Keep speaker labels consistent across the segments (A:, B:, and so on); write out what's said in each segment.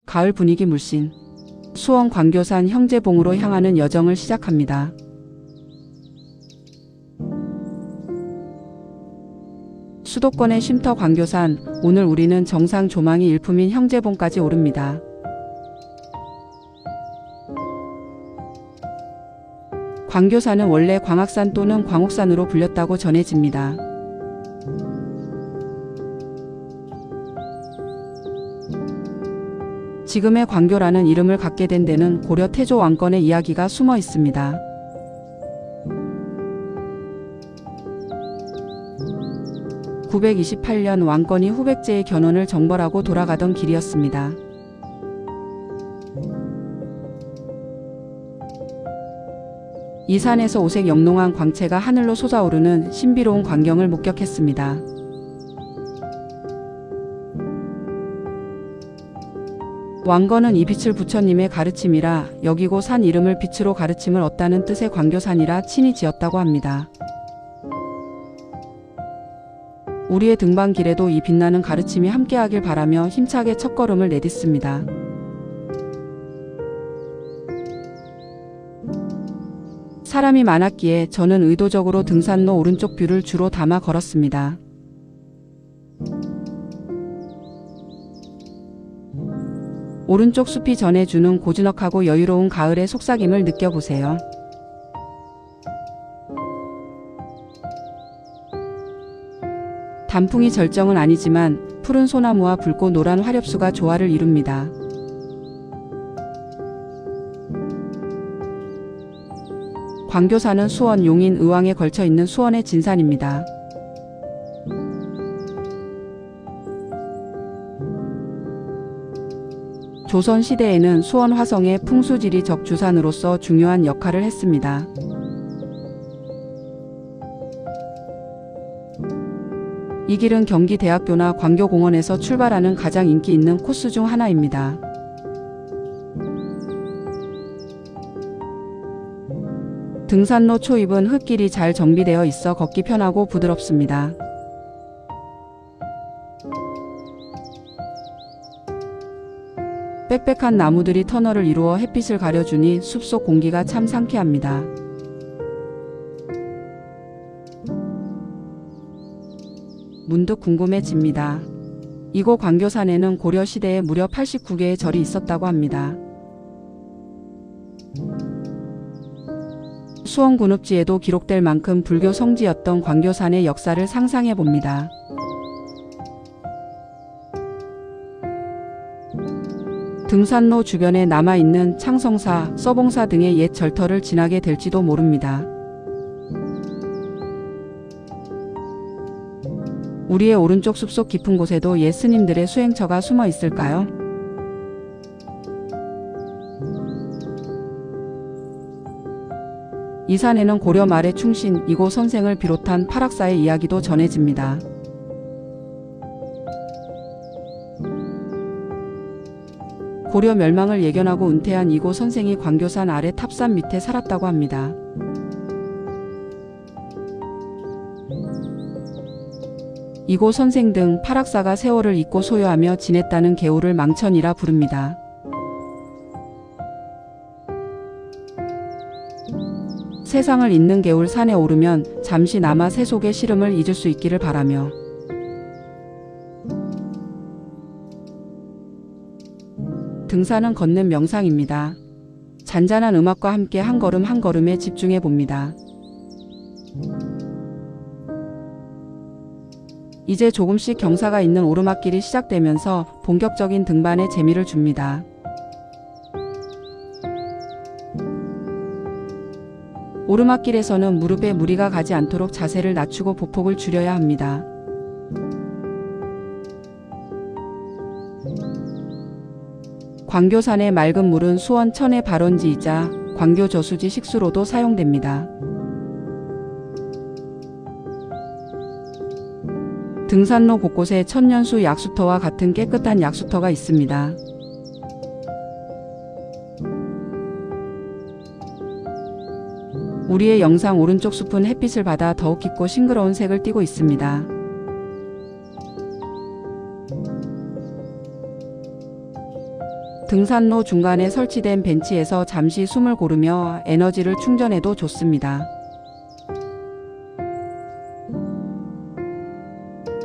A: 가을 분위기 물씬. 수원 광교산 형제봉으로 향하는 여정을 시작합니다. 수도권의 쉼터 광교산, 오늘 우리는 정상 조망이 일품인 형제봉까지 오릅니다. 광교산은 원래 광악산 또는 광옥산으로 불렸다고 전해집니다. 지금의 광교라는 이름을 갖게 된 데는 고려 태조 왕건의 이야기가 숨어 있습니다. (928년) 왕건이 후백제의 견훤을 정벌하고 돌아가던 길이었습니다. 이 산에서 오색 영롱한 광채가 하늘로 솟아오르는 신비로운 광경을 목격했습니다. 왕건은 이 빛을 부처님의 가르침이라 여기고 산 이름을 빛으로 가르침을 얻다는 뜻의 광교산이라 친히 지었다고 합니다. 우리의 등반길에도 이 빛나는 가르침이 함께하길 바라며 힘차게 첫걸음을 내딛습니다. 사람이 많았기에 저는 의도적으로 등산로 오른쪽 뷰를 주로 담아 걸었습니다. 오른쪽 숲이 전해주는 고즈넉하고 여유로운 가을의 속삭임을 느껴보세요. 단풍이 절정은 아니지만 푸른 소나무와 붉고 노란 화렵수가 조화를 이룹니다. 광교산은 수원, 용인, 의왕에 걸쳐 있는 수원의 진산입니다. 조선시대에는 수원 화성의 풍수지리 적주산으로서 중요한 역할을 했습니다. 이 길은 경기대학교나 광교공원에서 출발하는 가장 인기 있는 코스 중 하나입니다. 등산로 초입은 흙길이 잘 정비되어 있어 걷기 편하고 부드럽습니다. 빽빽한 나무들이 터널을 이루어 햇빛을 가려주니 숲속 공기가 참 상쾌합니다. 문득 궁금해집니다. 이곳 광교산에는 고려시대에 무려 89개의 절이 있었다고 합니다. 수원 군읍지에도 기록될 만큼 불교 성지였던 광교산의 역사를 상상해 봅니다. 등산로 주변에 남아있는 창성사, 서봉사 등의 옛 절터를 지나게 될지도 모릅니다. 우리의 오른쪽 숲속 깊은 곳에도 옛 스님들의 수행처가 숨어 있을까요? 이 산에는 고려 말의 충신 이고 선생을 비롯한 파락사의 이야기도 전해집니다. 고려 멸망을 예견하고 은퇴한 이고 선생이 광교산 아래 탑산 밑에 살았다고 합니다. 이고 선생 등 파락사가 세월을 잊고 소요하며 지냈다는 계우를 망천이라 부릅니다. 세상을 잊는 개울 산에 오르면 잠시나마 세속의 시름을 잊을 수 있기를 바라며 등산은 걷는 명상입니다. 잔잔한 음악과 함께 한 걸음 한 걸음에 집중해 봅니다. 이제 조금씩 경사가 있는 오르막길이 시작되면서 본격적인 등반에 재미를 줍니다. 오르막길에서는 무릎에 무리가 가지 않도록 자세를 낮추고 보폭을 줄여야 합니다. 광교산의 맑은 물은 수원 천의 발원지이자 광교 저수지 식수로도 사용됩니다. 등산로 곳곳에 천년수 약수터와 같은 깨끗한 약수터가 있습니다. 우리의 영상 오른쪽 숲은 햇빛을 받아 더욱 깊고 싱그러운 색을 띠고 있습니다. 등산로 중간에 설치된 벤치에서 잠시 숨을 고르며 에너지를 충전해도 좋습니다.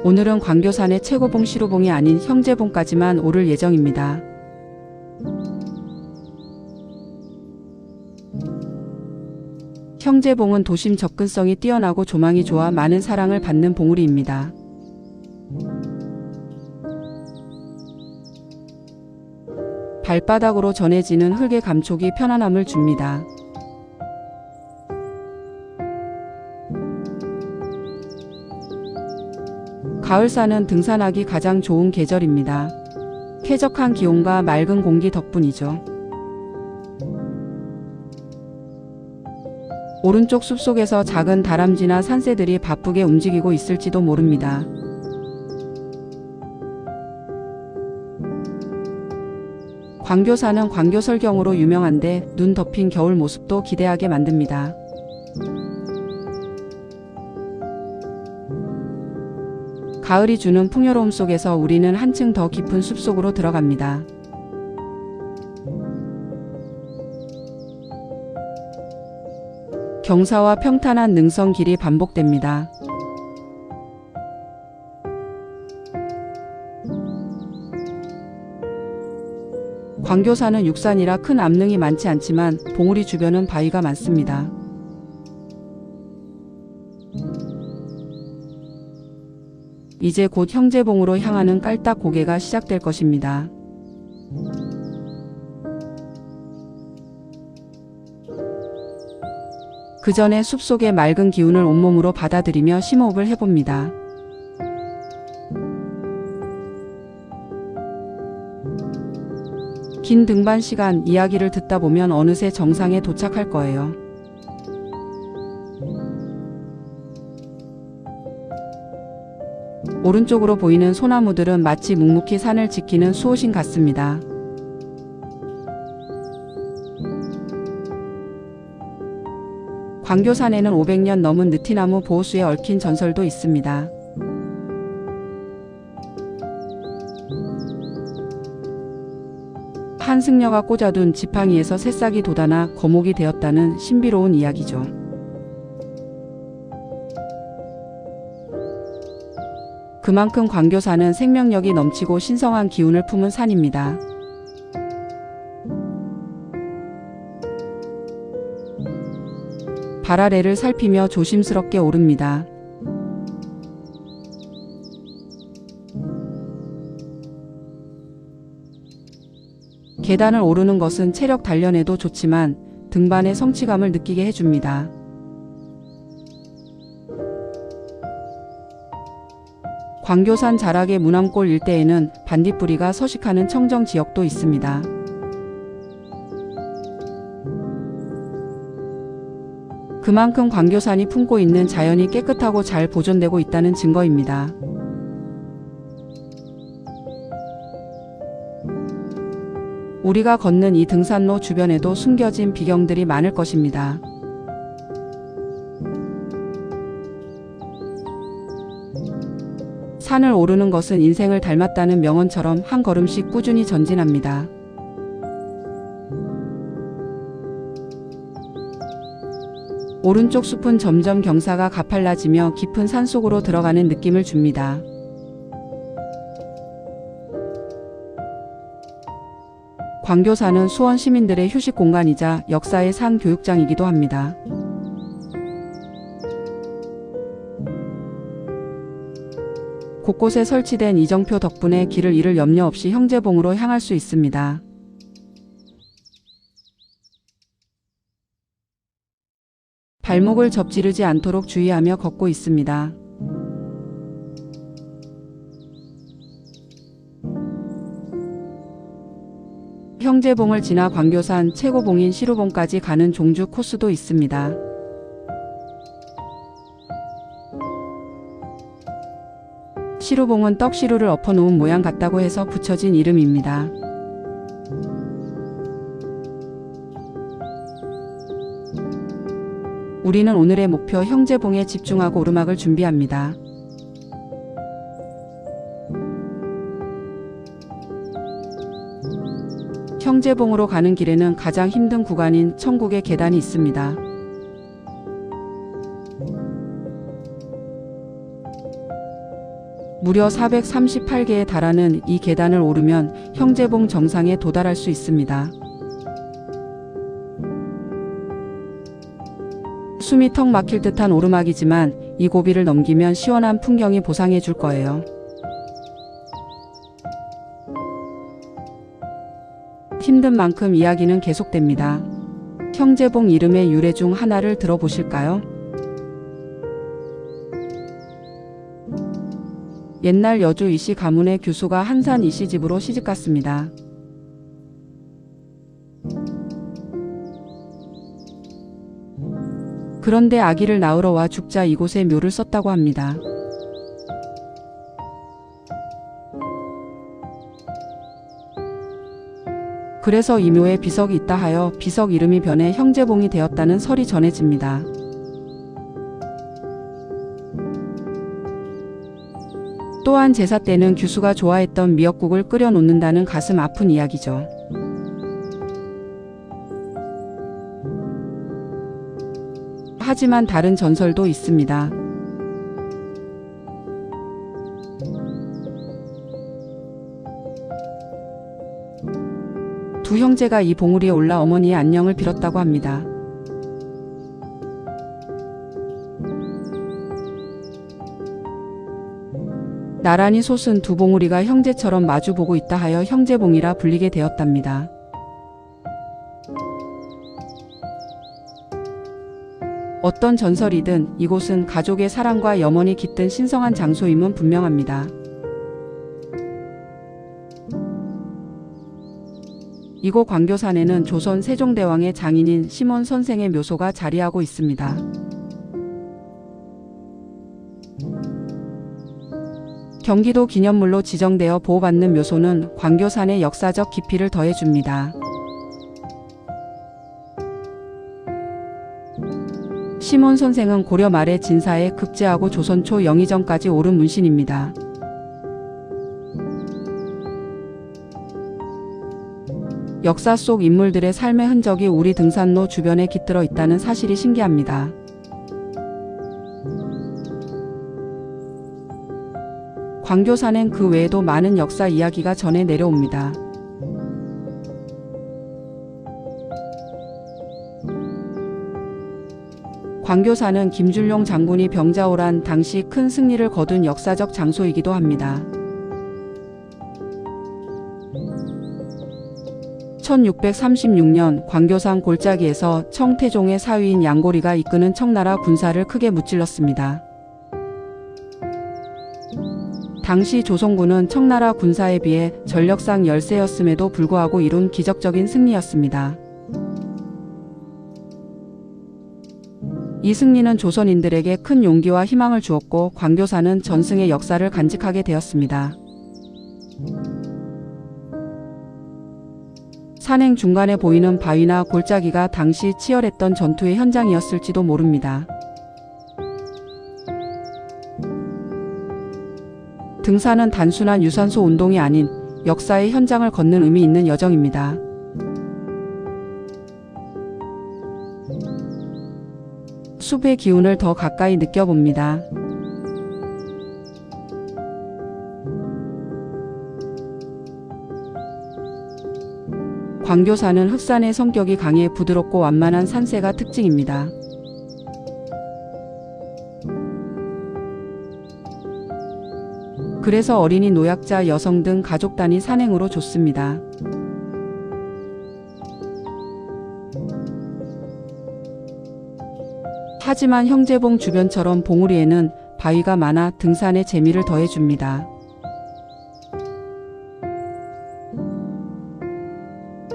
A: 오늘은 광교산의 최고봉 시루봉이 아닌 형제봉까지만 오를 예정입니다. 형제봉은 도심 접근성이 뛰어나고 조망이 좋아 많은 사랑을 받는 봉우리입니다. 발바닥으로 전해지는 흙의 감촉이 편안함을 줍니다. 가을산은 등산하기 가장 좋은 계절입니다. 쾌적한 기온과 맑은 공기 덕분이죠. 오른쪽 숲속에서 작은 다람쥐나 산새들이 바쁘게 움직이고 있을지도 모릅니다. 광교산은 광교설경으로 유명한데 눈 덮인 겨울 모습도 기대하게 만듭니다. 가을이 주는 풍요로움 속에서 우리는 한층 더 깊은 숲속으로 들어갑니다. 경사와 평탄한 능선 길이 반복됩니다. 광교산은 육산이라 큰 암릉이 많지 않지만 봉우리 주변은 바위가 많습니다. 이제 곧 형제봉으로 향하는 깔딱 고개가 시작될 것입니다. 그 전에 숲속의 맑은 기운을 온몸으로 받아들이며 심호흡을 해봅니다. 긴 등반 시간 이야기를 듣다 보면 어느새 정상에 도착할 거예요. 오른쪽으로 보이는 소나무들은 마치 묵묵히 산을 지키는 수호신 같습니다. 광교산에는 500년 넘은 느티나무 보호수에 얽힌 전설도 있습니다. 한 승려가 꽂아둔 지팡이에서 새싹이 돋아나 거목이 되었다는 신비로운 이야기죠. 그만큼 광교산은 생명력이 넘치고 신성한 기운을 품은 산입니다. 발 아래를 살피며 조심스럽게 오릅니다. 계단을 오르는 것은 체력 단련에도 좋지만 등반의 성취감을 느끼게 해줍니다. 광교산 자락의 무남골 일대에는 반딧불이가 서식하는 청정 지역도 있습니다. 그만큼 광교산이 품고 있는 자연이 깨끗하고 잘 보존되고 있다는 증거입니다. 우리가 걷는 이 등산로 주변에도 숨겨진 비경들이 많을 것입니다. 산을 오르는 것은 인생을 닮았다는 명언처럼 한 걸음씩 꾸준히 전진합니다. 오른쪽 숲은 점점 경사가 가팔라지며 깊은 산속으로 들어가는 느낌을 줍니다. 광교산은 수원 시민들의 휴식 공간이자 역사의 산 교육장이기도 합니다. 곳곳에 설치된 이정표 덕분에 길을 잃을 염려 없이 형제봉으로 향할 수 있습니다. 발목을 접지르지 않도록 주의하며 걷고 있습니다. 형제봉을 지나 광교산 최고봉인 시루봉까지 가는 종주 코스도 있습니다. 시루봉은 떡시루를 엎어놓은 모양 같다고 해서 붙여진 이름입니다. 우리는 오늘의 목표 형제봉에 집중하고 오르막을 준비합니다. 형제봉으로 가는 길에는 가장 힘든 구간인 천국의 계단이 있습니다. 무려 438개에 달하는 이 계단을 오르면 형제봉 정상에 도달할 수 있습니다. 숨이 턱 막힐 듯한 오르막이지만 이 고비를 넘기면 시원한 풍경이 보상해 줄 거예요. 힘든 만큼 이야기는 계속됩니다. 형제봉 이름의 유래 중 하나를 들어보실까요? 옛날 여주 이씨 가문의 규수가 한산 이씨 집으로 시집갔습니다. 그런데 아기를 낳으러 와 죽자 이곳에 묘를 썼다고 합니다. 그래서 이 묘에 비석이 있다 하여 비석 이름이 변해 형제봉이 되었다는 설이 전해집니다. 또한 제사 때는 규수가 좋아했던 미역국을 끓여 놓는다는 가슴 아픈 이야기죠. 하지만 다른 전설도 있습니다. 두 형제가 이 봉우리에 올라 어머니의 안녕을 빌었다고 합니다. 나란히 솟은 두 봉우리가 형제처럼 마주보고 있다 하여 형제봉이라 불리게 되었답니다. 어떤 전설이든 이곳은 가족의 사랑과 염원이 깃든 신성한 장소임은 분명합니다. 이곳 광교산에는 조선 세종대왕의 장인인 심원 선생의 묘소가 자리하고 있습니다. 경기도 기념물로 지정되어 보호받는 묘소는 광교산의 역사적 깊이를 더해줍니다. 심원 선생은 고려 말에 진사에 급제하고 조선 초 영의정까지 오른 문신입니다. 역사 속 인물들의 삶의 흔적이 우리 등산로 주변에 깃들어 있다는 사실이 신기합니다. 광교산엔 그 외에도 많은 역사 이야기가 전해 내려옵니다. 광교산은 김준룡 장군이 병자호란 당시 큰 승리를 거둔 역사적 장소이기도 합니다. 1636년 광교산 골짜기에서 청태종의 사위인 양고리가 이끄는 청나라 군사를 크게 무찔렀습니다. 당시 조선군은 청나라 군사에 비해 전력상 열세였음에도 불구하고 이룬 기적적인 승리였습니다. 이 승리는 조선인들에게 큰 용기와 희망을 주었고 광교산은 전승의 역사를 간직하게 되었습니다. 산행 중간에 보이는 바위나 골짜기가 당시 치열했던 전투의 현장이었을지도 모릅니다. 등산은 단순한 유산소 운동이 아닌 역사의 현장을 걷는 의미 있는 여정입니다. 숲의 기운을 더 가까이 느껴봅니다. 광교산은 흑산의 성격이 강해 부드럽고 완만한 산세가 특징입니다. 그래서 어린이, 노약자, 여성 등 가족 단위 산행으로 좋습니다. 하지만 형제봉 주변처럼 봉우리에는 바위가 많아 등산의 재미를 더해줍니다.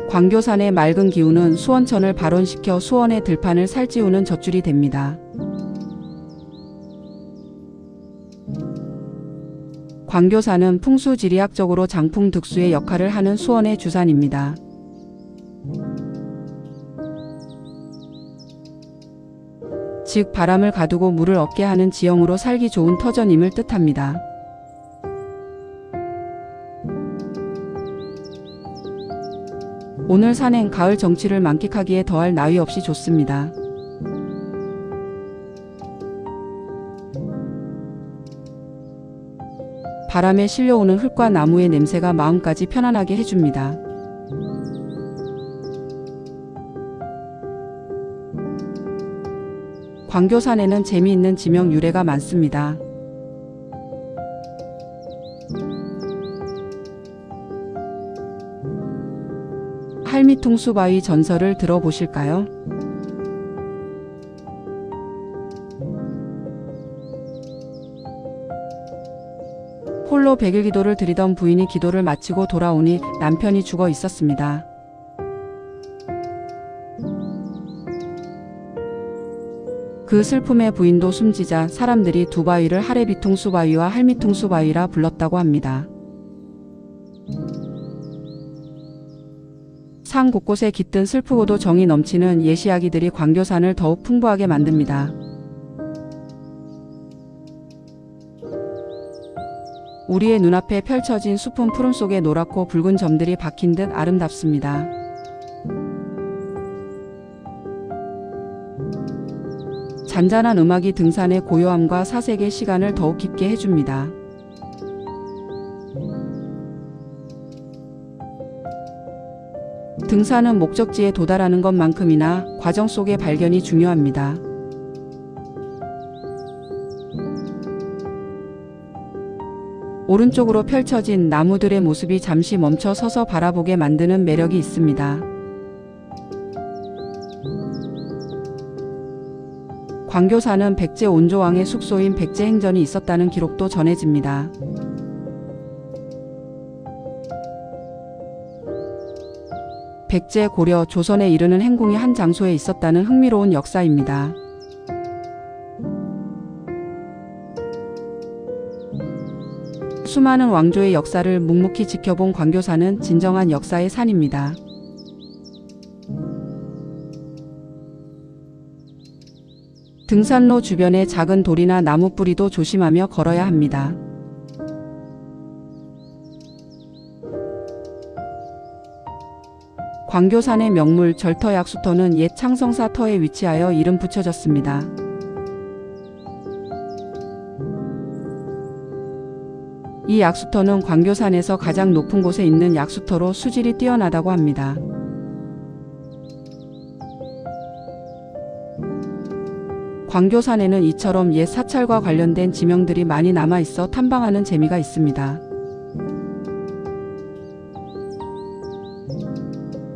A: 광교산의 맑은 기운은 수원천을 발원시켜 수원의 들판을 살찌우는 젖줄이 됩니다. 광교산은 풍수지리학적으로 장풍-득수의 역할을 하는 수원의 주산입니다. 즉 바람을 가두고 물을 얻게 하는 지형으로 살기 좋은 터전임을 뜻합니다. 오늘 산행 가을 정취를 만끽하기에 더할 나위 없이 좋습니다. 바람에 실려오는 흙과 나무의 냄새가 마음까지 편안하게 해줍니다. 광교산에는 재미있는 지명 유래가 많습니다. 할미퉁수바위 전설을 들어보실까요? 홀로 백일기도를 드리던 부인이 기도를 마치고 돌아오니 남편이 죽어 있었습니다. 그 슬픔에 부인도 숨지자 사람들이 두 바위를 하레비퉁수바위와 할미퉁수바위라 불렀다고 합니다. 산 곳곳에 깃든 슬프고도 정이 넘치는 예시야기들이 광교산을 더욱 풍부하게 만듭니다. 우리의 눈앞에 펼쳐진 숲은 푸른 속에 노랗고 붉은 점들이 박힌 듯 아름답습니다. 잔잔한 음악이 등산의 고요함과 사색의 시간을 더욱 깊게 해줍니다. 등산은 목적지에 도달하는 것만큼이나 과정 속의 발견이 중요합니다. 오른쪽으로 펼쳐진 나무들의 모습이 잠시 멈춰 서서 바라보게 만드는 매력이 있습니다. 광교산은 백제 온조왕의 숙소인 백제행전이 있었다는 기록도 전해집니다. 백제, 고려, 조선에 이르는 행궁이 한 장소에 있었다는 흥미로운 역사입니다. 수많은 왕조의 역사를 묵묵히 지켜본 광교산은 진정한 역사의 산입니다. 등산로 주변에 작은 돌이나 나무 뿌리도 조심하며 걸어야 합니다. 광교산의 명물 절터 약수터는 옛 창성사 터에 위치하여 이름 붙여졌습니다. 이 약수터는 광교산에서 가장 높은 곳에 있는 약수터로 수질이 뛰어나다고 합니다. 광교산에는 이처럼 옛 사찰과 관련된 지명들이 많이 남아있어 탐방하는 재미가 있습니다.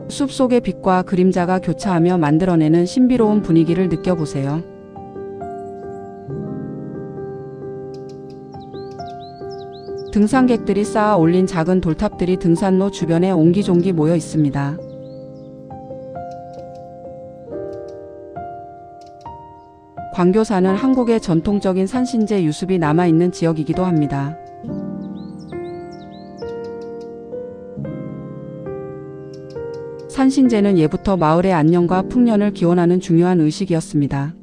A: 숲속의 빛과 그림자가 교차하며 만들어내는 신비로운 분위기를 느껴보세요. 등산객들이 쌓아 올린 작은 돌탑들이 등산로 주변에 옹기종기 모여 있습니다. 광교산은 한국의 전통적인 산신제 유습이 남아있는 지역이기도 합니다. 산신제는 예부터 마을의 안녕과 풍년을 기원하는 중요한 의식이었습니다.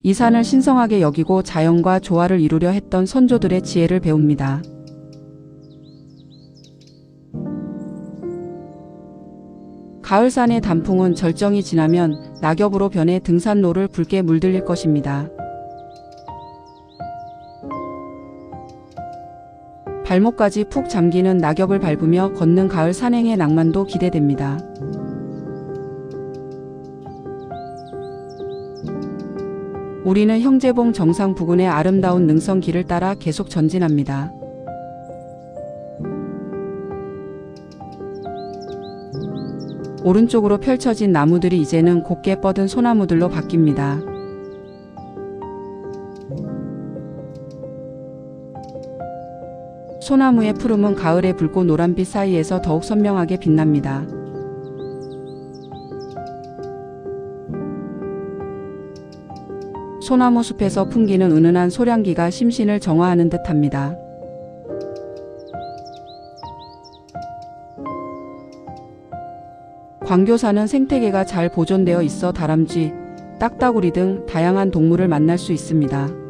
A: 이 산을 신성하게 여기고 자연과 조화를 이루려 했던 선조들의 지혜를 배웁니다. 가을산의 단풍은 절정이 지나면 낙엽으로 변해 등산로를 붉게 물들일 것입니다. 발목까지 푹 잠기는 낙엽을 밟으며 걷는 가을 산행의 낭만도 기대됩니다. 우리는 형제봉 정상 부근의 아름다운 능선길을 따라 계속 전진합니다. 오른쪽으로 펼쳐진 나무들이 이제는 곱게 뻗은 소나무들로 바뀝니다. 소나무의 푸름은 가을의 붉고 노란빛 사이에서 더욱 선명하게 빛납니다. 소나무 숲에서 풍기는 은은한 소량기가 심신을 정화하는 듯합니다. 광교산은 생태계가 잘 보존되어 있어 다람쥐, 딱따구리 등 다양한 동물을 만날 수 있습니다.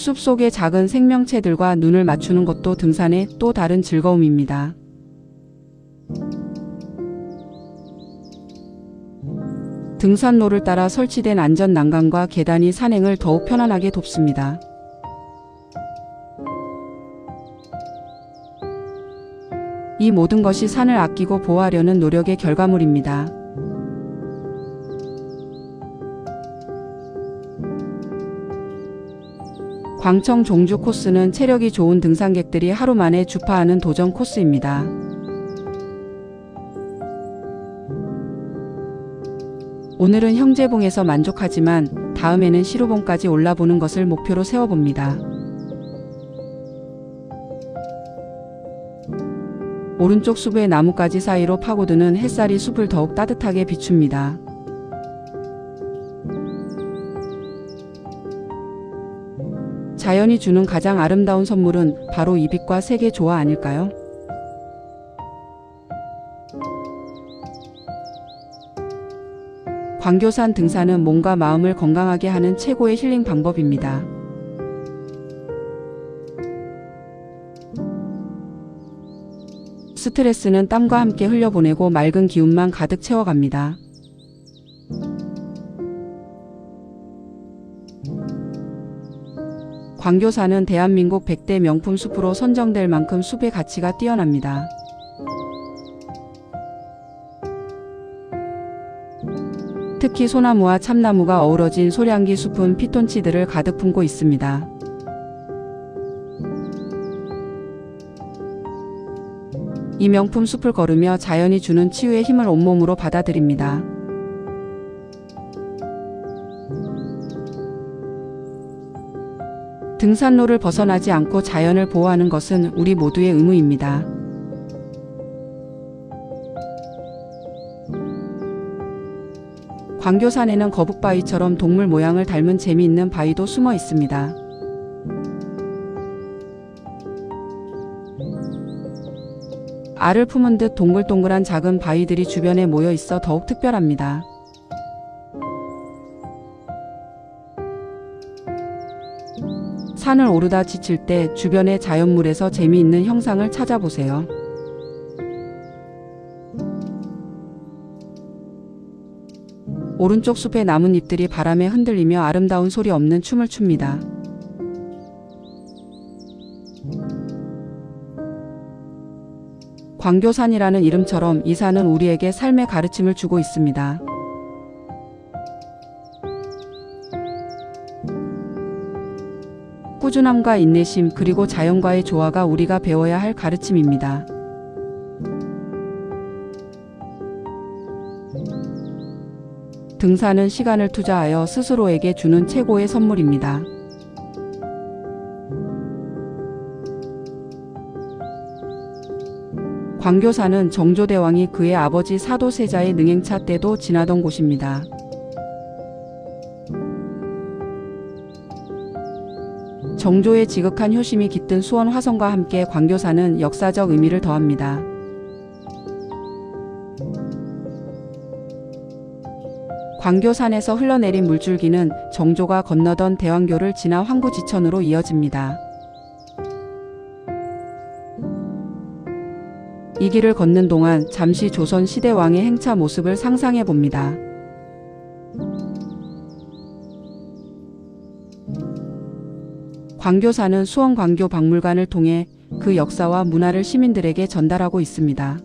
A: 숲속의 작은 생명체들과 눈을 맞추는 것도 등산의 또 다른 즐거움입니다. 등산로를 따라 설치된 안전 난간과 계단이 산행을 더욱 편안하게 돕습니다. 이 모든 것이 산을 아끼고 보호하려는 노력의 결과물입니다. 광청 종주 코스는 체력이 좋은 등산객들이 하루 만에 주파하는 도전 코스입니다. 오늘은 형제봉에서 만족하지만 다음에는 시루봉까지 올라보는 것을 목표로 세워봅니다. 오른쪽 숲의 나뭇가지 사이로 파고드는 햇살이 숲을 더욱 따뜻하게 비춥니다. 자연이 주는 가장 아름다운 선물은 바로 이 빛과 색의 조화 아닐까요? 광교산 등산은 몸과 마음을 건강하게 하는 최고의 힐링 방법입니다. 스트레스는 땀과 함께 흘려보내고 맑은 기운만 가득 채워갑니다. 광교산은 대한민국 100대 명품 숲으로 선정될 만큼 숲의 가치가 뛰어납니다. 특히 소나무와 참나무가 어우러진 소량기 숲은 피톤치드를 가득 품고 있습니다. 이 명품 숲을 걸으며 자연이 주는 치유의 힘을 온몸으로 받아들입니다. 등산로를 벗어나지 않고 자연을 보호하는 것은 우리 모두의 의무입니다. 광교산에는 거북바위처럼 동물 모양을 닮은 재미있는 바위도 숨어 있습니다. 알을 품은 듯 동글동글한 작은 바위들이 주변에 모여 있어 더욱 특별합니다. 산을 오르다 지칠 때 주변의 자연물에서 재미있는 형상을 찾아보세요. 오른쪽 숲의 나뭇잎들이 바람에 흔들리며 아름다운 소리 없는 춤을 춥니다. 광교산이라는 이름처럼 이 산은 우리에게 삶의 가르침을 주고 있습니다. 꾸준함과 인내심 그리고 자연과의 조화가 우리가 배워야 할 가르침입니다. 등산은 시간을 투자하여 스스로에게 주는 최고의 선물입니다. 광교산은 정조대왕이 그의 아버지 사도세자의 능행차 때도 지나던 곳입니다. 정조의 지극한 효심이 깃든 수원 화성과 함께 광교산은 역사적 의미를 더합니다. 광교산에서 흘러내린 물줄기는 정조가 건너던 대왕교를 지나 황구지천으로 이어집니다. 이 길을 걷는 동안 잠시 조선 시대 왕의 행차 모습을 상상해 봅니다. 광교산은 수원 광교 박물관을 통해 그 역사와 문화를 시민들에게 전달하고 있습니다.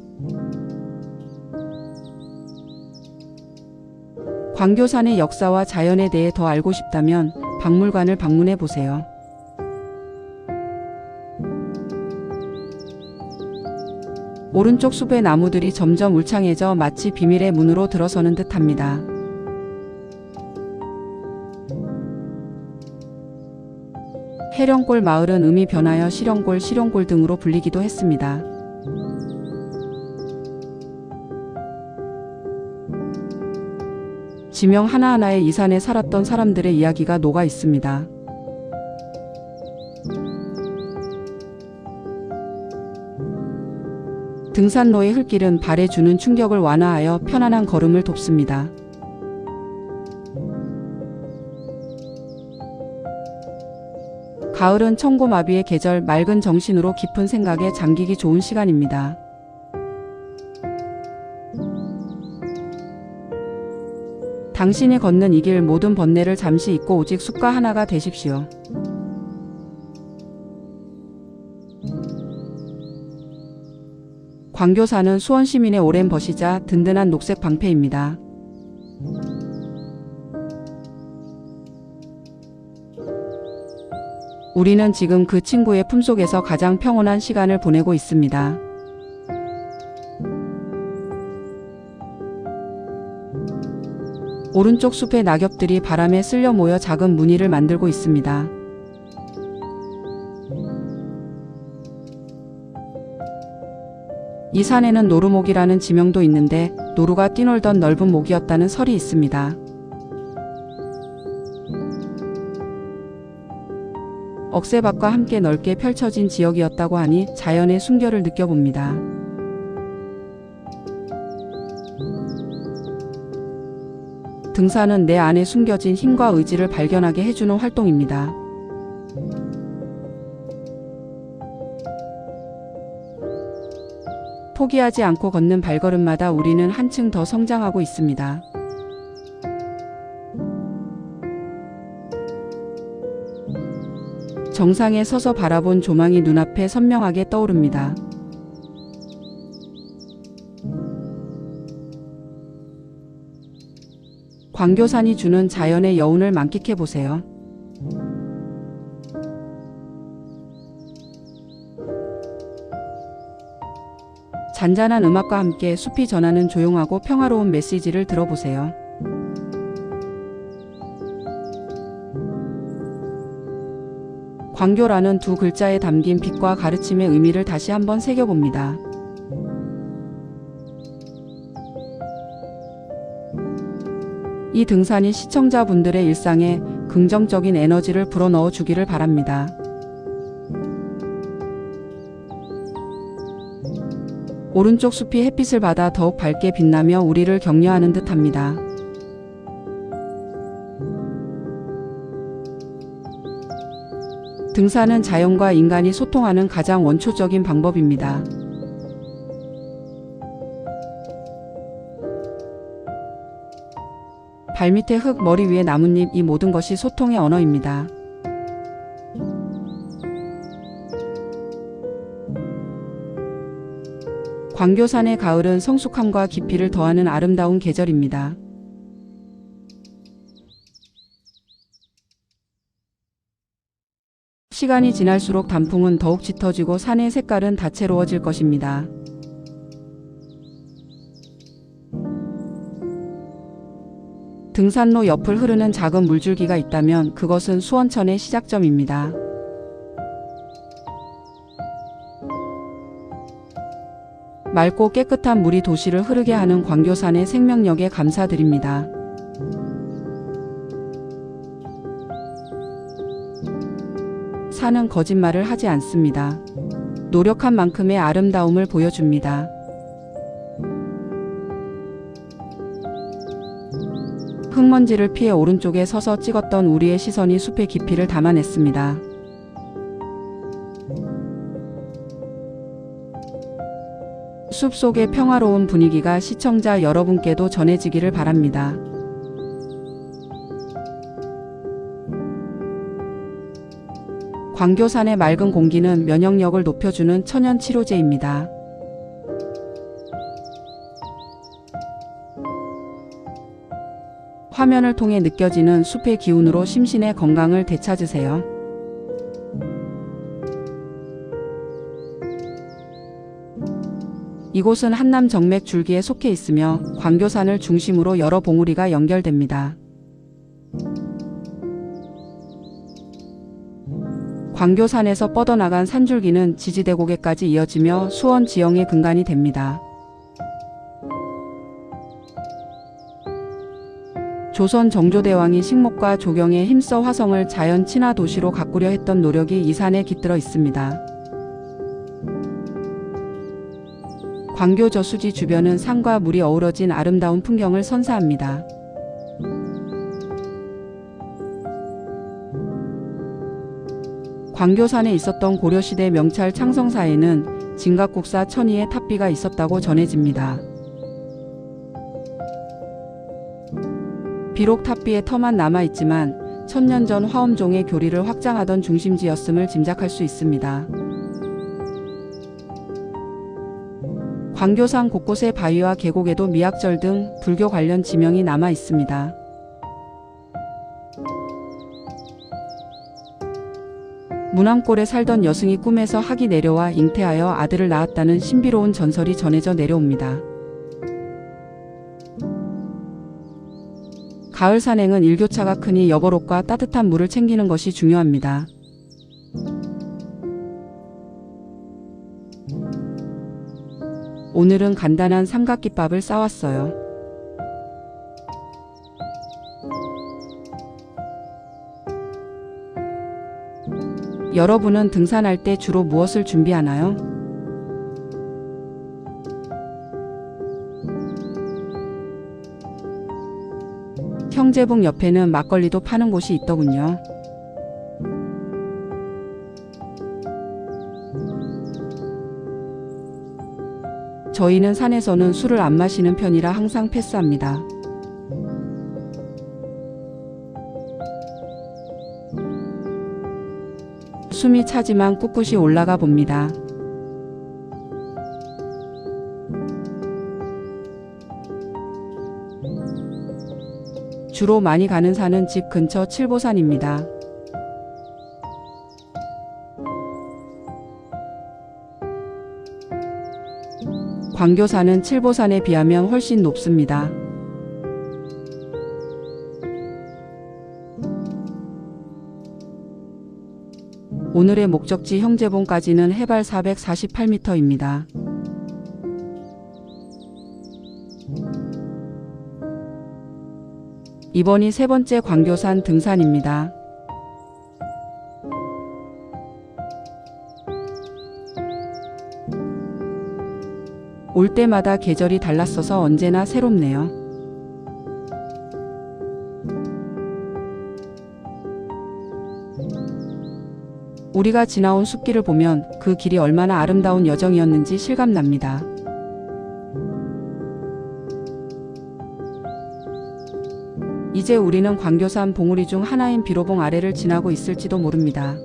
A: 광교산의 역사와 자연에 대해 더 알고 싶다면 박물관을 방문해 보세요. 오른쪽 숲의 나무들이 점점 울창해져 마치 비밀의 문으로 들어서는 듯합니다. 해령골 마을은 음이 변하여 시령골 등으로 불리기도 했습니다. 지명 하나하나에 이 산에 살았던 사람들의 이야기가 녹아 있습니다. 등산로의 흙길은 발에 주는 충격을 완화하여 편안한 걸음을 돕습니다. 가을은 천고마비의 계절, 맑은 정신으로 깊은 생각에 잠기기 좋은 시간입니다. 당신이 걷는 이 길 모든 번뇌를 잠시 잊고 오직 숲과 하나가 되십시오. 광교사는 수원 시민의 오랜 벗이자 든든한 녹색 방패입니다. 우리는 지금 그 친구의 품속에서 가장 평온한 시간을 보내고 있습니다. 오른쪽 숲의 낙엽들이 바람에 쓸려 모여 작은 무늬를 만들고 있습니다. 이 산에는 노루목이라는 지명도 있는데 노루가 뛰놀던 넓은 목이었다는 설이 있습니다. 억새밭과 함께 넓게 펼쳐진 지역이었다고 하니 자연의 순결을 느껴봅니다. 등산은 내 안에 숨겨진 힘과 의지를 발견하게 해주는 활동입니다. 포기하지 않고 걷는 발걸음마다 우리는 한층 더 성장하고 있습니다. 정상에 서서 바라본 조망이 눈앞에 선명하게 떠오릅니다. 광교산이 주는 자연의 여운을 만끽해 보세요. 잔잔한 음악과 함께 숲이 전하는 조용하고 평화로운 메시지를 들어보세요. 광교라는 두 글자에 담긴 빛과 가르침의 의미를 다시 한번 새겨봅니다. 이 등산이 시청자분들의 일상에 긍정적인 에너지를 불어넣어 주기를 바랍니다. 오른쪽 숲이 햇빛을 받아 더욱 밝게 빛나며 우리를 격려하는 듯합니다. 등산은 자연과 인간이 소통하는 가장 원초적인 방법입니다. 발밑에 흙, 머리 위에 나뭇잎, 이 모든 것이 소통의 언어입니다. 광교산의 가을은 성숙함과 깊이를 더하는 아름다운 계절입니다. 시간이 지날수록 단풍은 더욱 짙어지고 산의 색깔은 다채로워질 것입니다. 등산로 옆을 흐르는 작은 물줄기가 있다면 그것은 수원천의 시작점입니다. 맑고 깨끗한 물이 도시를 흐르게 하는 광교산의 생명력에 감사드립니다. 산은 거짓말을 하지 않습니다. 노력한 만큼의 아름다움을 보여줍니다. 흙먼지를 피해 오른쪽에 서서 찍었던 우리의 시선이 숲의 깊이를 담아냈습니다. 숲속의 평화로운 분위기가 시청자 여러분께도 전해지기를 바랍니다. 광교산의 맑은 공기는 면역력을 높여주는 천연 치료제입니다. 화면을 통해 느껴지는 숲의 기운으로 심신의 건강을 되찾으세요. 이곳은 한남 정맥 줄기에 속해 있으며 광교산을 중심으로 여러 봉우리가 연결됩니다. 광교산에서 뻗어나간 산줄기는 지지대곡에까지 이어지며 수원 지형의 근간이 됩니다. 조선 정조대왕이 식목과 조경에 힘써 화성을 자연 친화 도시로 가꾸려 했던 노력이 이 산에 깃들어 있습니다. 광교 저수지 주변은 산과 물이 어우러진 아름다운 풍경을 선사합니다. 광교산에 있었던 고려시대 명찰 창성사에는 진각국사 천희의 탑비가 있었다고 전해집니다. 비록 탑비의 터만 남아있지만 천년 전 화엄종의 교리를 확장하던 중심지였음을 짐작할 수 있습니다. 광교산 곳곳의 바위와 계곡에도 미약절 등 불교 관련 지명이 남아 있습니다. 문암골에 살던 여승이 꿈에서 학이 내려와 잉태하여 아들을 낳았다는 신비로운 전설이 전해져 내려옵니다. 가을 산행은 일교차가 크니 여벌옷과 따뜻한 물을 챙기는 것이 중요합니다. 오늘은 간단한 삼각김밥을 싸왔어요. 여러분은 등산할 때 주로 무엇을 준비하나요? 형제봉 옆에는 막걸리도 파는 곳이 있더군요. 저희는 산에서는 술을 안 마시는 편이라 항상 패스합니다. 숨이 차지만 꿋꿋이 올라가 봅니다. 주로 많이 가는 산은 집 근처 칠보산입니다. 광교산은 칠보산에 비하면 훨씬 높습니다. 오늘의 목적지 형제봉까지는 해발 448m입니다. 이번이 세 번째 광교산 등산입니다. 올 때마다 계절이 달랐어서 언제나 새롭네요. 우리가 지나온 숲길을 보면 그 길이 얼마나 아름다운 여정이었는지 실감납니다. 이제 우리는 광교산 봉우리 중 하나인 비로봉 아래를 지나고 있을지도 모릅니다.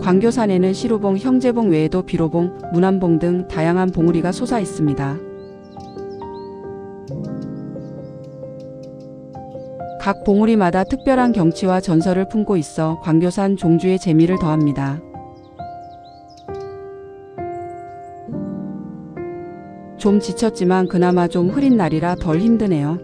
A: 광교산에는 시루봉, 형제봉 외에도 비로봉, 문암봉 등 다양한 봉우리가 솟아 있습니다. 각 봉우리마다 특별한 경치와 전설을 품고 있어 광교산 종주의 재미를 더합니다. 좀 지쳤지만 그나마 좀 흐린 날이라 덜 힘드네요.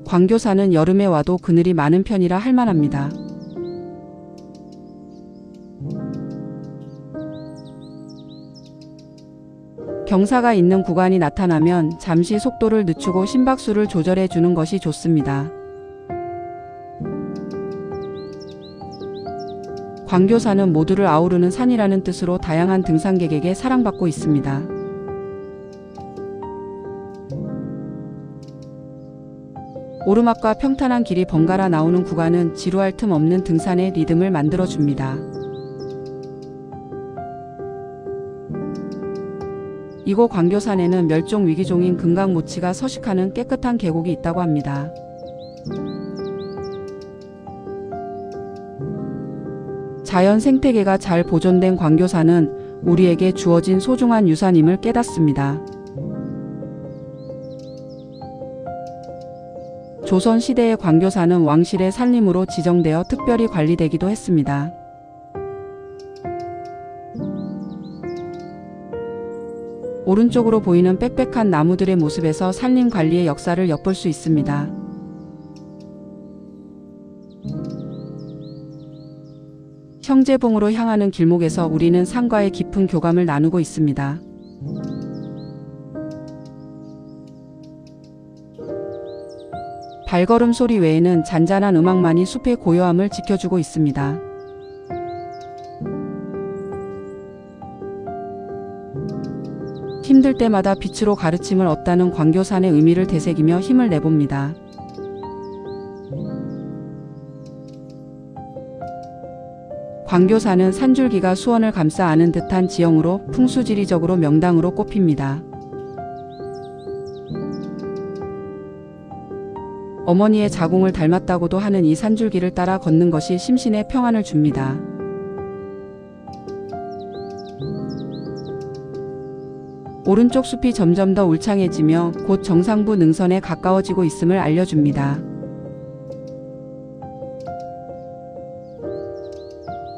A: 광교산은 여름에 와도 그늘이 많은 편이라 할만합니다. 경사가 있는 구간이 나타나면 잠시 속도를 늦추고 심박수를 조절해 주는 것이 좋습니다. 광교산은 모두를 아우르는 산이라는 뜻으로 다양한 등산객에게 사랑받고 있습니다. 오르막과 평탄한 길이 번갈아 나오는 구간은 지루할 틈 없는 등산의 리듬을 만들어줍니다. 이곳 광교산에는 멸종 위기종인 금강모치가 서식하는 깨끗한 계곡이 있다고 합니다. 자연 생태계가 잘 보존된 광교산은 우리에게 주어진 소중한 유산임을 깨닫습니다. 조선시대의 광교산은 왕실의 산림으로 지정되어 특별히 관리되기도 했습니다. 오른쪽으로 보이는 빽빽한 나무들의 모습에서 산림 관리의 역사를 엿볼 수 있습니다. 형제봉으로 향하는 길목에서 우리는 산과의 깊은 교감을 나누고 있습니다. 발걸음 소리 외에는 잔잔한 음악만이 숲의 고요함을 지켜주고 있습니다. 힘들 때마다 빛으로 가르침을 얻다는 광교산의 의미를 되새기며 힘을 내봅니다. 광교산은 산줄기가 수원을 감싸 안은 듯한 지형으로 풍수지리적으로 명당으로 꼽힙니다. 어머니의 자궁을 닮았다고도 하는 이 산줄기를 따라 걷는 것이 심신에 평안을 줍니다. 오른쪽 숲이 점점 더 울창해지며 곧 정상부 능선에 가까워지고 있음을 알려줍니다.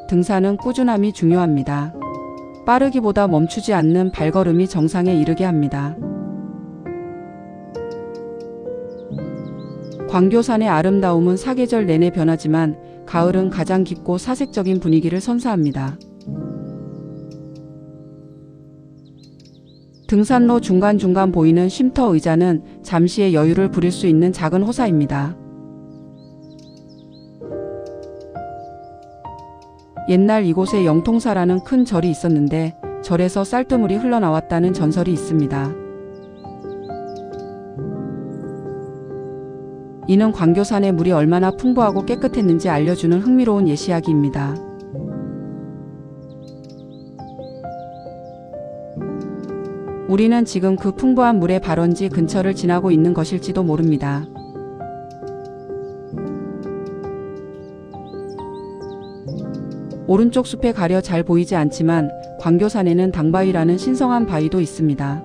A: 등산은 꾸준함이 중요합니다. 빠르기보다 멈추지 않는 발걸음이 정상에 이르게 합니다. 광교산의 아름다움은 사계절 내내 변하지만 가을은 가장 깊고 사색적인 분위기를 선사합니다. 등산로 중간중간 보이는 쉼터 의자는 잠시의 여유를 부릴 수 있는 작은 호사입니다. 옛날 이곳에 영통사라는 큰 절이 있었는데 절에서 쌀뜨물이 흘러나왔다는 전설이 있습니다. 이는 광교산의 물이 얼마나 풍부하고 깨끗했는지 알려주는 흥미로운 예시이야기입니다. 우리는 지금 그 풍부한 물의 발원지 근처를 지나고 있는 것일지도 모릅니다. 오른쪽 숲에 가려 잘 보이지 않지만 광교산에는 당바위라는 신성한 바위도 있습니다.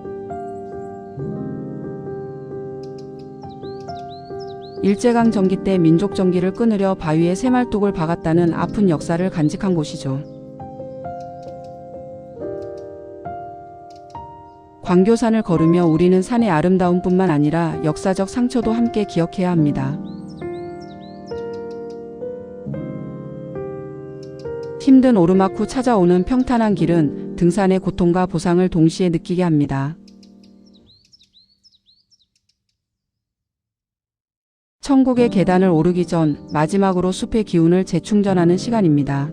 A: 일제강점기 때 민족정기를 끊으려 바위에 새말뚝을 박았다는 아픈 역사를 간직한 곳이죠. 광교산을 걸으며 우리는 산의 아름다움뿐만 아니라 역사적 상처도 함께 기억해야 합니다. 힘든 오르막 후 찾아오는 평탄한 길은 등산의 고통과 보상을 동시에 느끼게 합니다. 천국의 계단을 오르기 전 마지막으로 숲의 기운을 재충전하는 시간입니다.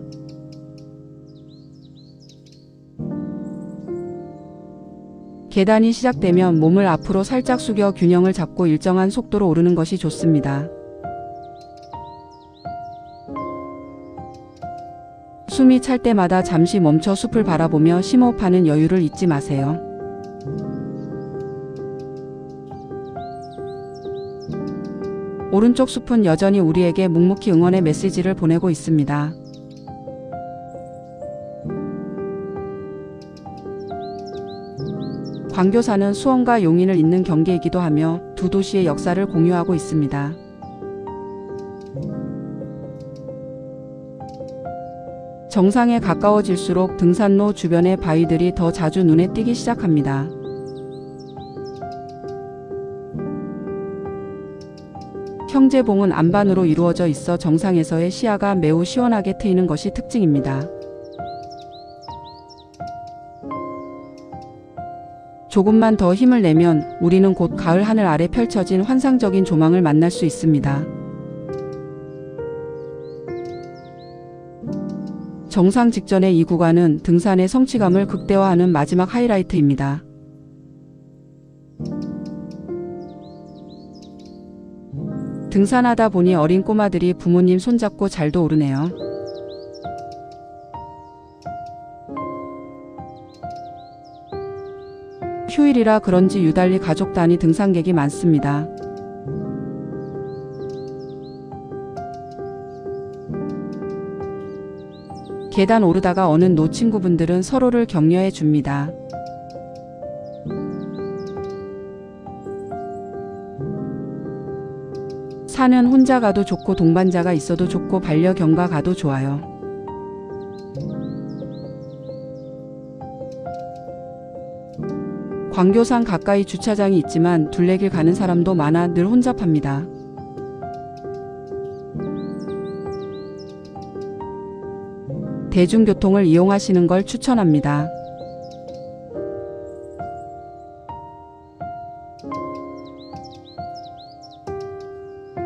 A: 계단이 시작되면 몸을 앞으로 살짝 숙여 균형을 잡고 일정한 속도로 오르는 것이 좋습니다. 숨이 찰 때마다 잠시 멈춰 숲을 바라보며 심호흡하는 여유를 잊지 마세요. 오른쪽 숲은 여전히 우리에게 묵묵히 응원의 메시지를 보내고 있습니다. 광교산은 수원과 용인을 잇는 경계이기도 하며 두 도시의 역사를 공유하고 있습니다. 정상에 가까워질수록 등산로 주변의 바위들이 더 자주 눈에 띄기 시작합니다. 형제봉은 안반으로 이루어져 있어 정상에서의 시야가 매우 시원하게 트이는 것이 특징입니다. 조금만 더 힘을 내면 우리는 곧 가을 하늘 아래 펼쳐진 환상적인 조망을 만날 수 있습니다. 정상 직전의 이 구간은 등산의 성취감을 극대화하는 마지막 하이라이트입니다. 등산하다 보니 어린 꼬마들이 부모님 손잡고 잘도 오르네요. 휴일이라 그런지 유달리 가족 단위 등산객이 많습니다. 계단 오르다가 어는 노 친구분들은 서로를 격려해 줍니다. 산은 혼자 가도 좋고 동반자가 있어도 좋고 반려견과 가도 좋아요. 광교산 가까이 주차장이 있지만 둘레길 가는 사람도 많아 늘 혼잡합니다. 대중교통을 이용하시는 걸 추천합니다.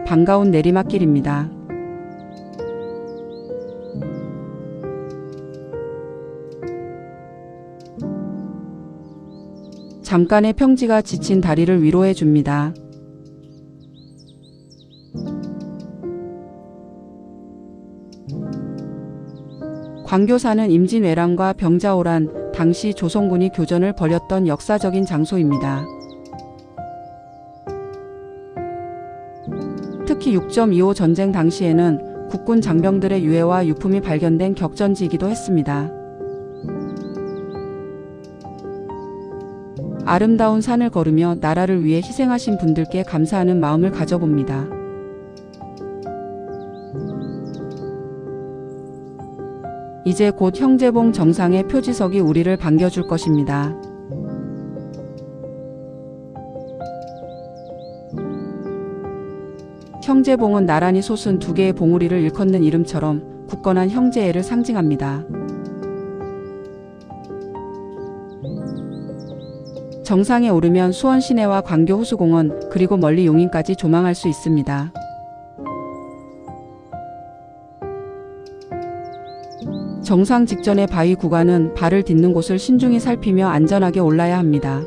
A: 반가운 내리막길입니다. 잠깐의 평지가 지친 다리를 위로해 줍니다. 광교산은 임진왜란과 병자호란, 당시 조선군이 교전을 벌였던 역사적인 장소입니다. 특히 6.25 전쟁 당시에는 국군 장병들의 유해와 유품이 발견된 격전지이기도 했습니다. 아름다운 산을 걸으며 나라를 위해 희생하신 분들께 감사하는 마음을 가져봅니다. 이제 곧 형제봉 정상의 표지석이 우리를 반겨줄 것입니다. 형제봉은 나란히 솟은 두 개의 봉우리를 일컫는 이름처럼 굳건한 형제애를 상징합니다. 정상에 오르면 수원 시내와 광교 호수공원 그리고 멀리 용인까지 조망할 수 있습니다. 정상 직전의 바위 구간은 발을 딛는 곳을 신중히 살피며 안전하게 올라야 합니다.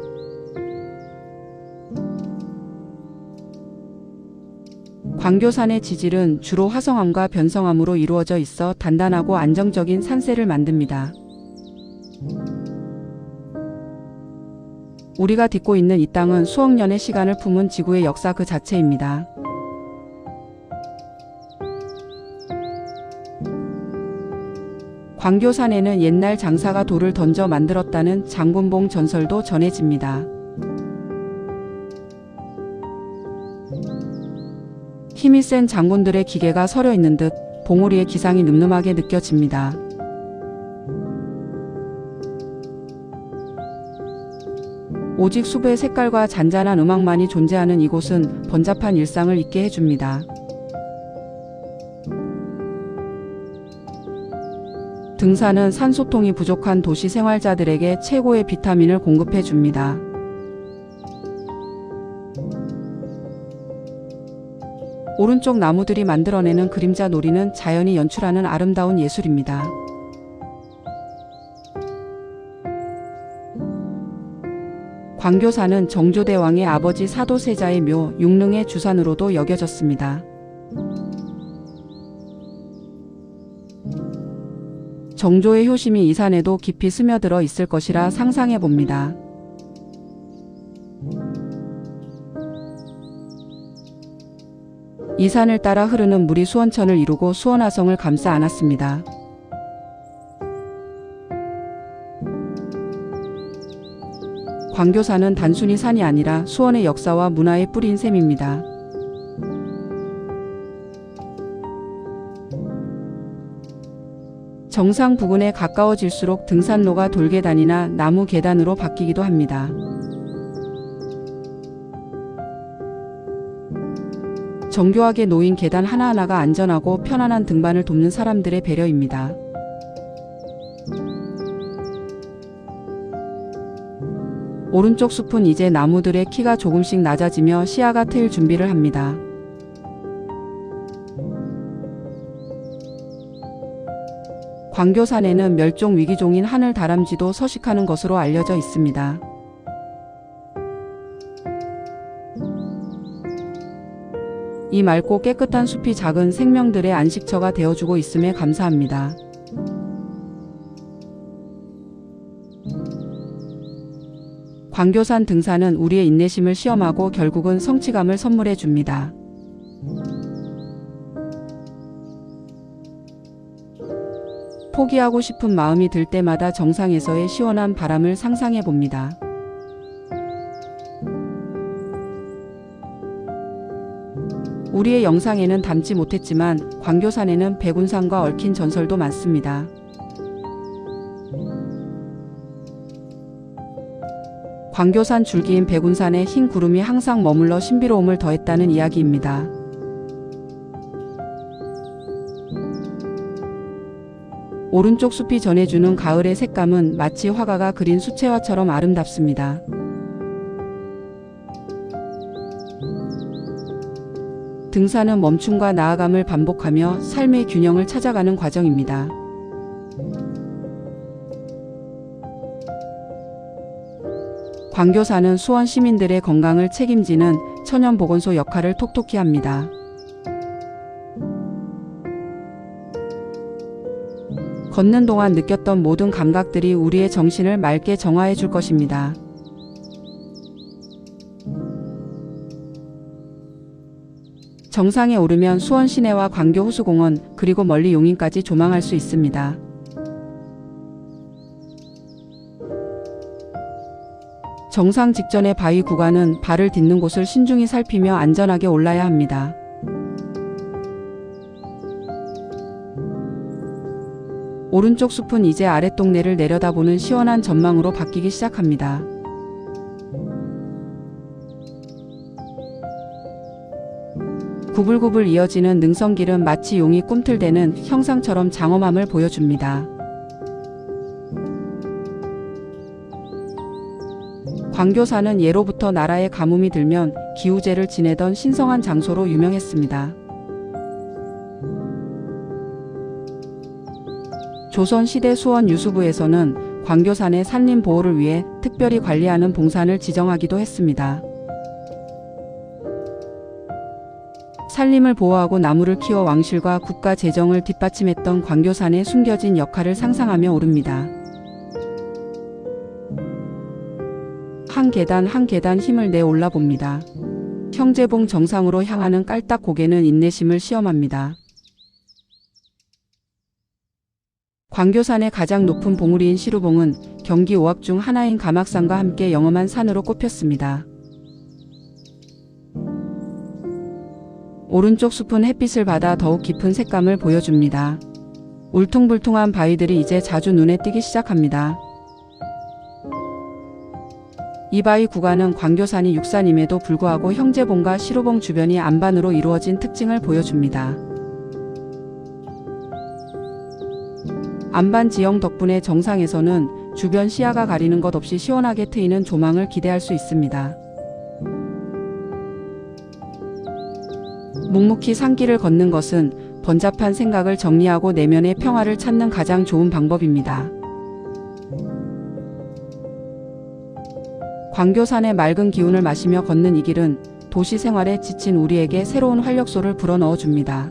A: 광교산의 지질은 주로 화성암과 변성암으로 이루어져 있어 단단하고 안정적인 산세를 만듭니다. 우리가 딛고 있는 이 땅은 수억 년의 시간을 품은 지구의 역사 그 자체입니다. 광교산에는 옛날 장사가 돌을 던져 만들었다는 장군봉 전설도 전해집니다. 힘이 센 장군들의 기계가 서려 있는 듯 봉우리의 기상이 늠름하게 느껴집니다. 오직 숲의 색깔과 잔잔한 음악만이 존재하는 이곳은 번잡한 일상을 잊게 해줍니다. 등산은 산소통이 부족한 도시 생활자들에게 최고의 비타민을 공급해 줍니다. 오른쪽 나무들이 만들어내는 그림자 놀이는 자연이 연출하는 아름다운 예술입니다. 광교산은 정조대왕의 아버지 사도세자의 묘 육릉의 주산으로도 여겨졌습니다. 정조의 효심이 이 산에도 깊이 스며들어 있을 것이라 상상해 봅니다. 이 산을 따라 흐르는 물이 수원천을 이루고 수원화성을 감싸 안았습니다. 광교산은 단순히 산이 아니라 수원의 역사와 문화의 뿌리인 셈입니다. 정상 부근에 가까워질수록 등산로가 돌계단이나 나무 계단으로 바뀌기도 합니다. 정교하게 놓인 계단 하나하나가 안전하고 편안한 등반을 돕는 사람들의 배려입니다. 오른쪽 숲은 이제 나무들의 키가 조금씩 낮아지며 시야가 트일 준비를 합니다. 광교산에는 멸종 위기종인 하늘다람쥐도 서식하는 것으로 알려져 있습니다. 이 맑고 깨끗한 숲이 작은 생명들의 안식처가 되어주고 있음에 감사합니다. 광교산 등산은 우리의 인내심을 시험하고 결국은 성취감을 선물해 줍니다. 포기하고 싶은 마음이 들 때마다 정상에서의 시원한 바람을 상상해 봅니다. 우리의 영상에는 담지 못했지만 광교산에는 백운산과 얽힌 전설도 많습니다. 광교산 줄기인 백운산에 흰 구름이 항상 머물러 신비로움을 더했다는 이야기입니다. 오른쪽 숲이 전해주는 가을의 색감은 마치 화가가 그린 수채화처럼 아름답습니다. 등산은 멈춤과 나아감을 반복하며 삶의 균형을 찾아가는 과정입니다. 광교사는 수원 시민들의 건강을 책임지는 천연보건소 역할을 톡톡히 합니다. 걷는 동안 느꼈던 모든 감각들이 우리의 정신을 맑게 정화해 줄 것입니다. 정상에 오르면 수원 시내와 광교 호수공원 그리고 멀리 용인까지 조망할 수 있습니다. 정상 직전의 바위 구간은 발을 딛는 곳을 신중히 살피며 안전하게 올라야 합니다. 오른쪽 숲은 이제 아랫동네를 내려다보는 시원한 전망으로 바뀌기 시작합니다. 구불구불 이어지는 능선길은 마치 용이 꿈틀대는 형상처럼 장엄함을 보여줍니다. 광교사는 예로부터 나라에 가뭄이 들면 기우제를 지내던 신성한 장소로 유명했습니다. 조선시대 수원 유수부에서는 광교산의 산림 보호를 위해 특별히 관리하는 봉산을 지정하기도 했습니다. 산림을 보호하고 나무를 키워 왕실과 국가 재정을 뒷받침했던 광교산의 숨겨진 역할을 상상하며 오릅니다. 한 계단 한 계단 힘을 내 올라봅니다. 형제봉 정상으로 향하는 깔딱 고개는 인내심을 시험합니다. 광교산의 가장 높은 봉우리인 시루봉은 경기 5악 중 하나인 가막산과 함께 영험한 산으로 꼽혔습니다. 오른쪽 숲은 햇빛을 받아 더욱 깊은 색감을 보여줍니다. 울퉁불퉁한 바위들이 이제 자주 눈에 띄기 시작합니다. 이 바위 구간은 광교산이 육산임에도 불구하고 형제봉과 시루봉 주변이 안반으로 이루어진 특징을 보여줍니다. 안반 지형 덕분에 정상에서는 주변 시야가 가리는 것 없이 시원하게 트이는 조망을 기대할 수 있습니다. 묵묵히 산길을 걷는 것은 번잡한 생각을 정리하고 내면의 평화를 찾는 가장 좋은 방법입니다. 광교산의 맑은 기운을 마시며 걷는 이 길은 도시 생활에 지친 우리에게 새로운 활력소를 불어넣어 줍니다.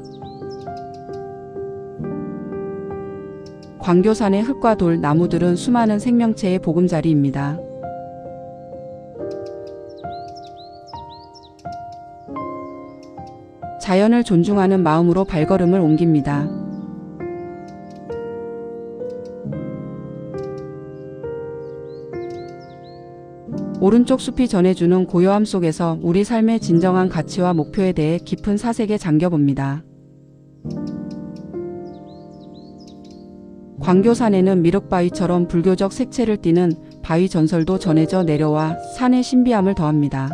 A: 광교산의 흙과 돌, 나무들은 수많은 생명체의 보금자리입니다. 자연을 존중하는 마음으로 발걸음을 옮깁니다. 오른쪽 숲이 전해주는 고요함 속에서 우리 삶의 진정한 가치와 목표에 대해 깊은 사색에 잠겨봅니다. 광교산에는 미륵바위처럼 불교적 색채를 띠는 바위 전설도 전해져 내려와 산의 신비함을 더합니다.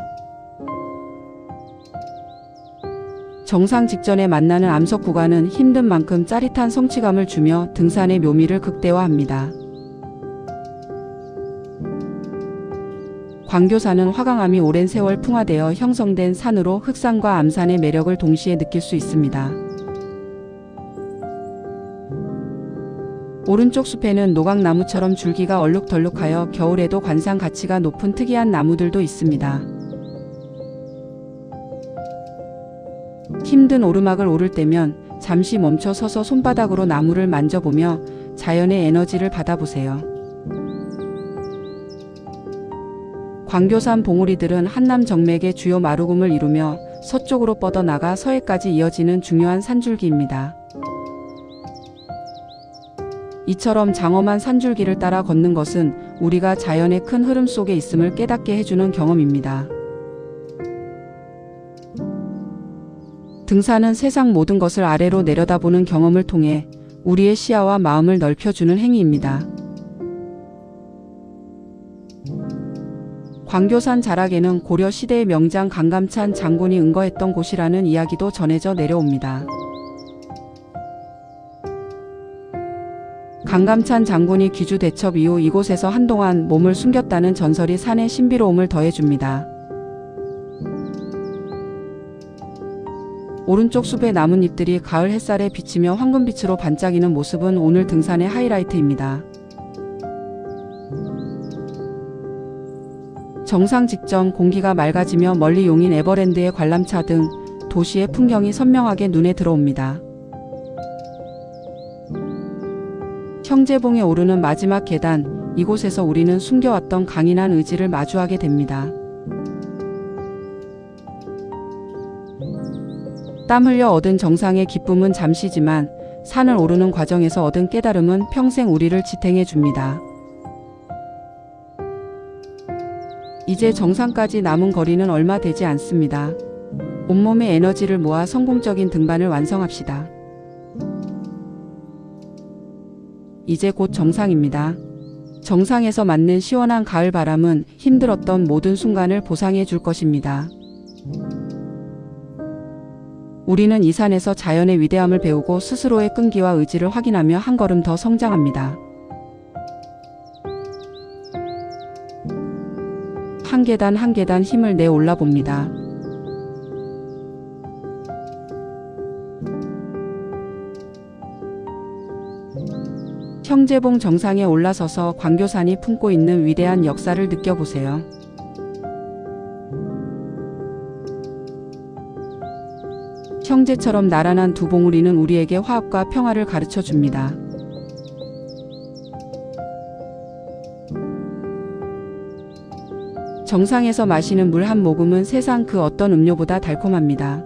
A: 정상 직전에 만나는 암석 구간은 힘든 만큼 짜릿한 성취감을 주며 등산의 묘미를 극대화합니다. 광교산은 화강암이 오랜 세월 풍화되어 형성된 산으로 흑산과 암산의 매력을 동시에 느낄 수 있습니다. 오른쪽 숲에는 노각나무처럼 줄기가 얼룩덜룩하여 겨울에도 관상 가치가 높은 특이한 나무들도 있습니다. 힘든 오르막을 오를 때면 잠시 멈춰 서서 손바닥으로 나무를 만져보며 자연의 에너지를 받아보세요. 광교산 봉우리들은 한남 정맥의 주요 마루금을 이루며 서쪽으로 뻗어나가 서해까지 이어지는 중요한 산줄기입니다. 이처럼 장엄한 산줄기를 따라 걷는 것은 우리가 자연의 큰 흐름 속에 있음을 깨닫게 해주는 경험입니다. 등산은 세상 모든 것을 아래로 내려다보는 경험을 통해 우리의 시야와 마음을 넓혀주는 행위입니다. 광교산 자락에는 고려 시대의 명장 강감찬 장군이 응거했던 곳이라는 이야기도 전해져 내려옵니다. 강감찬 장군이 귀주 대첩 이후 이곳에서 한동안 몸을 숨겼다는 전설이 산의 신비로움을 더해줍니다. 오른쪽 숲의 나뭇잎들이 가을 햇살에 비치며 황금빛으로 반짝이는 모습은 오늘 등산의 하이라이트입니다. 정상 직전 공기가 맑아지며 멀리 용인 에버랜드의 관람차 등 도시의 풍경이 선명하게 눈에 들어옵니다. 형제봉에 오르는 마지막 계단, 이곳에서 우리는 숨겨왔던 강인한 의지를 마주하게 됩니다. 땀 흘려 얻은 정상의 기쁨은 잠시지만 산을 오르는 과정에서 얻은 깨달음은 평생 우리를 지탱해 줍니다. 이제 정상까지 남은 거리는 얼마 되지 않습니다. 온몸의 에너지를 모아 성공적인 등반을 완성합시다. 이제 곧 정상입니다. 정상에서 맞는 시원한 가을 바람은 힘들었던 모든 순간을 보상해 줄 것입니다. 우리는 이 산에서 자연의 위대함을 배우고 스스로의 끈기와 의지를 확인하며 한 걸음 더 성장합니다. 한 계단 한 계단 힘을 내 올라봅니다. 형제봉 정상에 올라서서 광교산이 품고 있는 위대한 역사를 느껴보세요. 형제처럼 나란한 두 봉우리는 우리에게 화합과 평화를 가르쳐 줍니다. 정상에서 마시는 물 한 모금은 세상 그 어떤 음료보다 달콤합니다.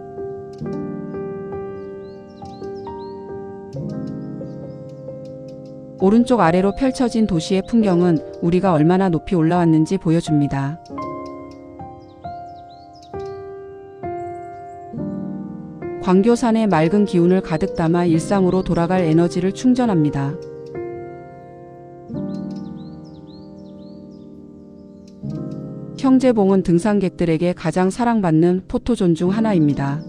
A: 오른쪽 아래로 펼쳐진 도시의 풍경은 우리가 얼마나 높이 올라왔는지 보여줍니다. 광교산의 맑은 기운을 가득 담아 일상으로 돌아갈 에너지를 충전합니다. 형제봉은 등산객들에게 가장 사랑받는 포토존 중 하나입니다.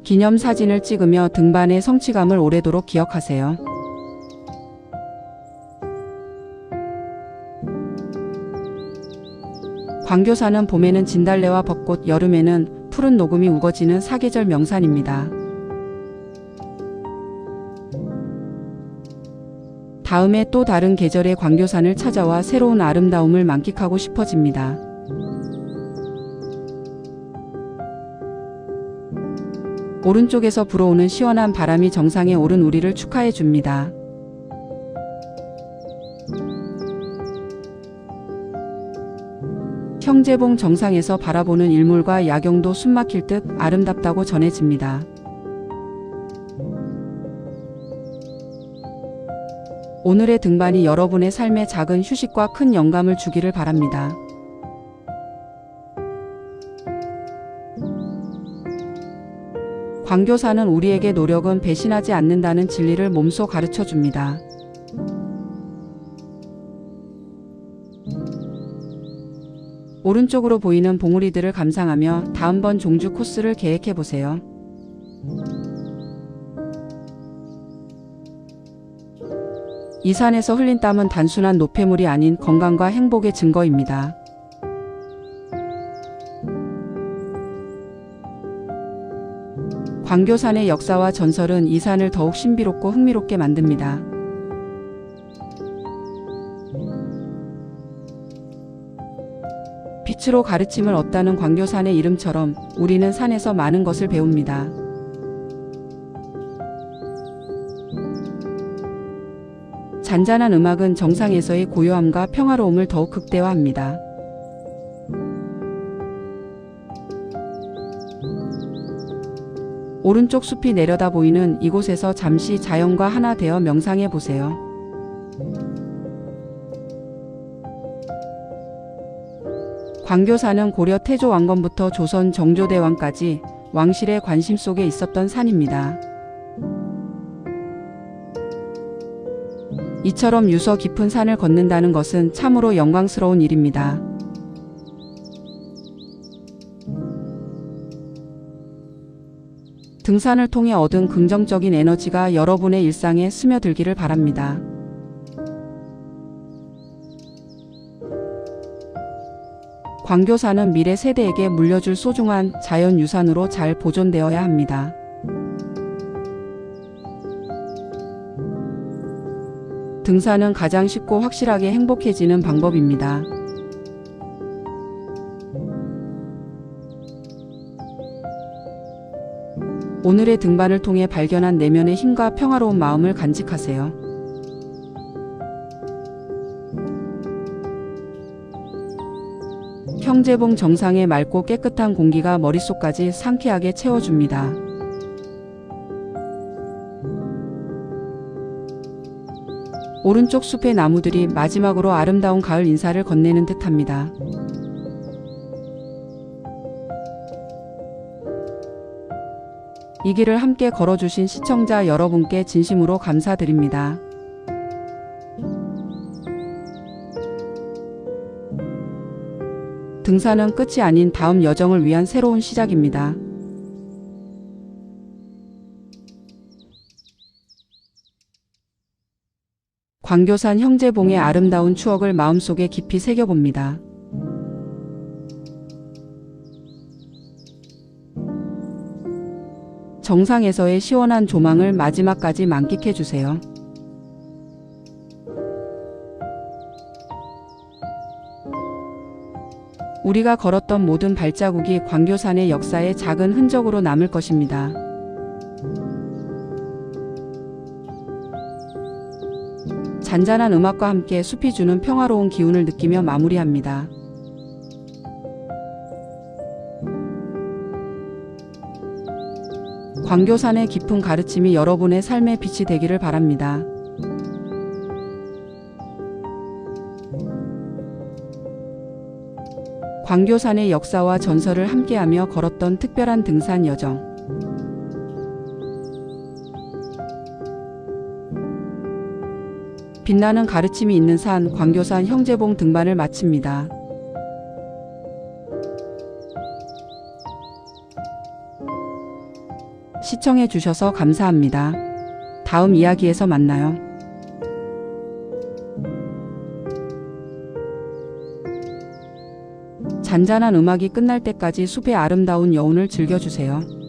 A: 기념사진을 찍으며 등반의 성취감을 오래도록 기억하세요. 광교산은 봄에는 진달래와 벚꽃, 여름에는 푸른 녹음이 우거지는 사계절 명산입니다. 다음에 또 다른 계절의 광교산을 찾아와 새로운 아름다움을 만끽하고 싶어집니다. 오른쪽에서 불어오는 시원한 바람이 정상에 오른 우리를 축하해 줍니다. 형제봉 정상에서 바라보는 일몰과 야경도 숨막힐 듯 아름답다고 전해집니다. 오늘의 등반이 여러분의 삶에 작은 휴식과 큰 영감을 주기를 바랍니다. 광교산은 우리에게 노력은 배신하지 않는다는 진리를 몸소 가르쳐 줍니다. 오른쪽으로 보이는 봉우리들을 감상하며 다음번 종주 코스를 계획해 보세요. 이 산에서 흘린 땀은 단순한 노폐물이 아닌 건강과 행복의 증거입니다. 광교산의 역사와 전설은 이 산을 더욱 신비롭고 흥미롭게 만듭니다. 빛으로 가르침을 얻다는 광교산의 이름처럼 우리는 산에서 많은 것을 배웁니다. 잔잔한 음악은 정상에서의 고요함과 평화로움을 더욱 극대화합니다. 오른쪽 숲이 내려다 보이는 이곳에서 잠시 자연과 하나 되어 명상해 보세요. 광교산은 고려 태조 왕건부터 조선 정조대왕까지 왕실의 관심 속에 있었던 산입니다. 이처럼 유서 깊은 산을 걷는다는 것은 참으로 영광스러운 일입니다. 등산을 통해 얻은 긍정적인 에너지가 여러분의 일상에 스며들기를 바랍니다. 광교산은 미래 세대에게 물려줄 소중한 자연유산으로 잘 보존되어야 합니다. 등산은 가장 쉽고 확실하게 행복해지는 방법입니다. 오늘의 등반을 통해 발견한 내면의 힘과 평화로운 마음을 간직하세요. 형제봉 정상의 맑고 깨끗한 공기가 머릿속까지 상쾌하게 채워줍니다. 오른쪽 숲의 나무들이 마지막으로 아름다운 가을 인사를 건네는 듯합니다. 이 길을 함께 걸어주신 시청자 여러분께 진심으로 감사드립니다. 등산은 끝이 아닌 다음 여정을 위한 새로운 시작입니다. 광교산 형제봉의 아름다운 추억을 마음속에 깊이 새겨봅니다. 정상에서의 시원한 조망을 마지막까지 만끽해주세요. 우리가 걸었던 모든 발자국이 광교산의 역사의 작은 흔적으로 남을 것입니다. 잔잔한 음악과 함께 숲이 주는 평화로운 기운을 느끼며 마무리합니다. 광교산의 깊은 가르침이 여러분의 삶의 빛이 되기를 바랍니다. 광교산의 역사와 전설을 함께하며 걸었던 특별한 등산 여정. 빛나는 가르침이 있는 산 광교산 형제봉 등반을 마칩니다. 시청해 주셔서 감사합니다. 다음 이야기에서 만나요. 잔잔한 음악이 끝날 때까지 숲의 아름다운 여운을 즐겨주세요.